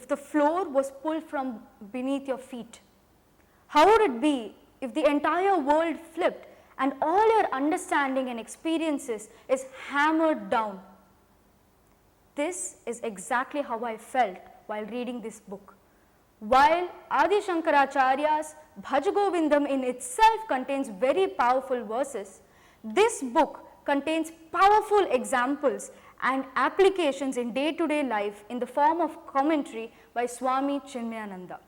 if the floor was pulled from beneath your feet? How would it be if the entire world flipped and all your understanding and experiences is hammered down? This is exactly how I felt while reading this book. While Adi Shankaracharya's Bhaj Govindam in itself contains very powerful verses, this book contains powerful examples and applications in day-to-day life in the form of commentary by Swami Chinmayananda.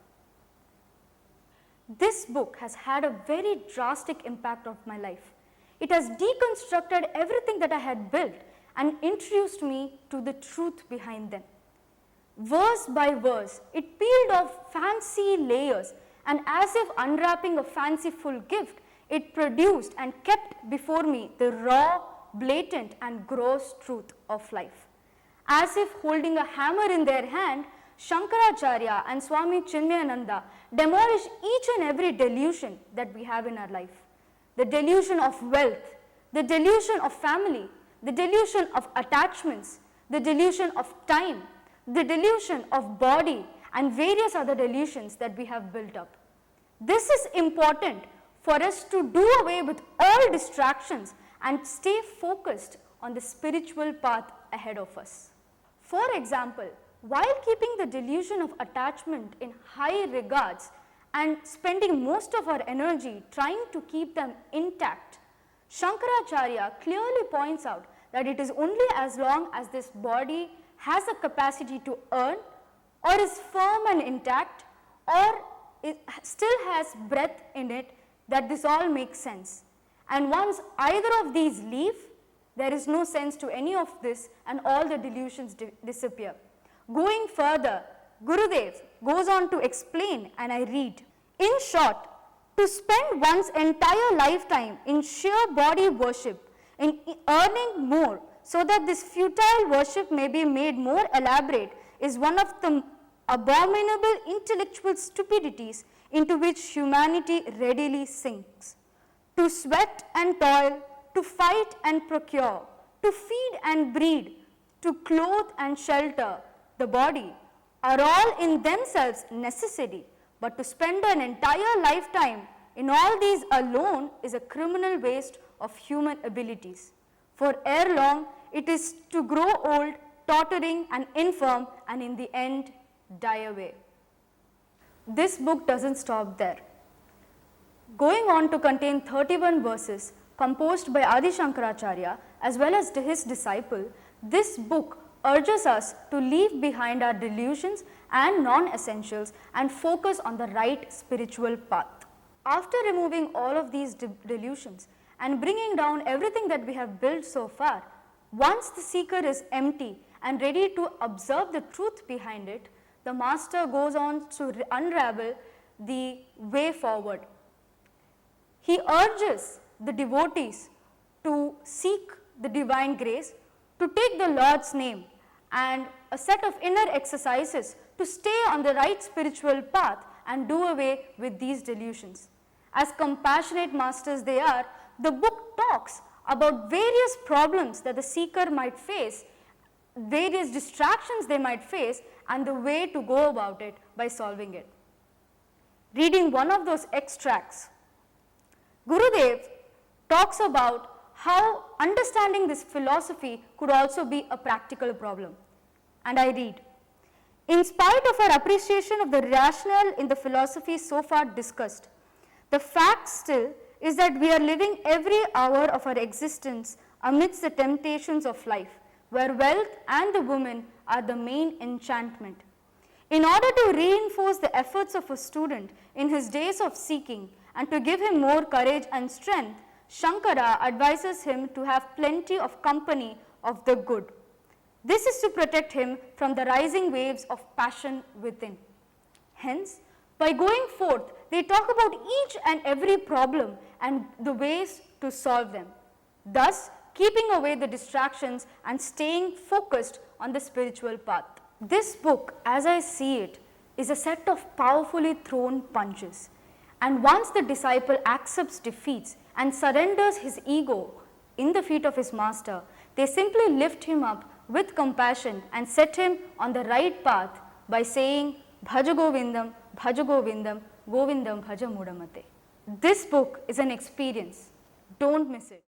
This book has had a very drastic impact on my life. It has deconstructed everything that I had built and introduced me to the truth behind them. Verse by verse, it peeled off fancy layers, and as if unwrapping a fanciful gift, it produced and kept before me the raw, blatant and gross truth of life. As if holding a hammer in their hand, Shankaracharya and Swami Chinmayananda demolish each and every delusion that we have in our life. The delusion of wealth, the delusion of family, the delusion of attachments, the delusion of time, the delusion of body and various other delusions that we have built up. This is important for us to do away with all distractions and stay focused on the spiritual path ahead of us. For example, while keeping the delusion of attachment in high regards and spending most of our energy trying to keep them intact, Shankaracharya clearly points out that it is only as long as this body has a capacity to earn, or is firm and intact, or it still has breath in it, that this all makes sense. And once either of these leave, there is no sense to any of this and all the delusions disappear. Going further, Gurudev goes on to explain, and I read, in short, to spend one's entire lifetime in sheer body worship, in earning more, so that this futile worship may be made more elaborate, is one of the abominable intellectual stupidities into which humanity readily sinks. To sweat and toil, to fight and procure, to feed and breed, to clothe and shelter the body are all in themselves necessary, but to spend an entire lifetime in all these alone is a criminal waste of human abilities. For ere long, it is to grow old, tottering and infirm, and in the end, die away. This book doesn't stop there. Going on to contain 31 verses composed by Adi Shankaracharya as well as his disciple, this book urges us to leave behind our delusions and non-essentials and focus on the right spiritual path. After removing all of these delusions and bringing down everything that we have built so far, once the seeker is empty and ready to observe the truth behind it, the master goes on to unravel the way forward. He urges the devotees to seek the divine grace, to take the Lord's name, and a set of inner exercises to stay on the right spiritual path and do away with these delusions. As compassionate masters they are, the book talks about various problems that the seeker might face, various distractions they might face, and the way to go about it by solving it. Reading one of those extracts, Gurudev talks about how understanding this philosophy could also be a practical problem. And I read, in spite of our appreciation of the rationale in the philosophy so far discussed, the fact still is that we are living every hour of our existence amidst the temptations of life, where wealth and the woman are the main enchantment. In order to reinforce the efforts of a student in his days of seeking and to give him more courage and strength, Shankara advises him to have plenty of company of the good. This is to protect him from the rising waves of passion within. Hence, by going forth, they talk about each and every problem and the ways to solve them, thus keeping away the distractions and staying focused on the spiritual path. This book, as I see it, is a set of powerfully thrown punches. And once the disciple accepts defeats and surrenders his ego in the feet of his master, they simply lift him up with compassion and set him on the right path, by saying, Bhaja Govindam, Govindam Bhaja Mudamate. This book is an experience. Don't miss it.